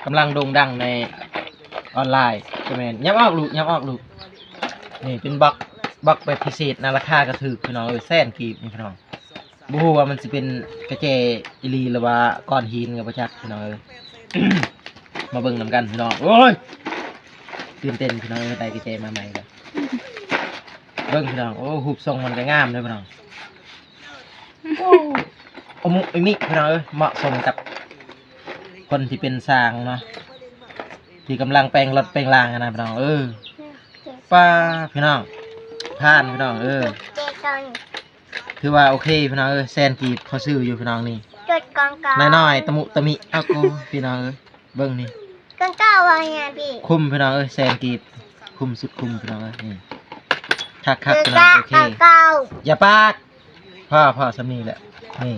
กำลังโด่งดังในออนไลน์ใช่ไหมยับออกลูกนี่เป็นบล็อกแบบพิเศษนะราคากระถือพี่น้องแสนกีบนี่พี่น้องบูฮูว่ามันจะเป็นกระเจอิลีหรือว่าก้อนหินกับประจักษ์พี่น้องมาเบิ่งนำกันพี่น้องโอ้ยตื่นเต้นพี่น้องได้กระเจมาใหม่เลยเบิ่งพี่น้องโอ้หุบทรงมันก็งามเลยพี่น้องโอ้มุกมิพี่น้องเหมาะสมกับคนที่เป็นสร้างเนาะที่กำลังแปลงรถแปลงรางนะพี่น้องป้าพี่น้องผ่านพี่น้องถือว่าโอเคพี่น้องแซนกีบเขาซื้ออยู่พี่น้องนี่น้อยๆตะมุตะมิเอากูพี่น้องเบิ่งนี่กันเก้าวันไงพี่คุ้มพี่น้องแซนกีบคุ้มสุดคุ้มพี่น้องนี่คักพี่น้องโอเคอย่าปากพ่อสำนีแหละนี่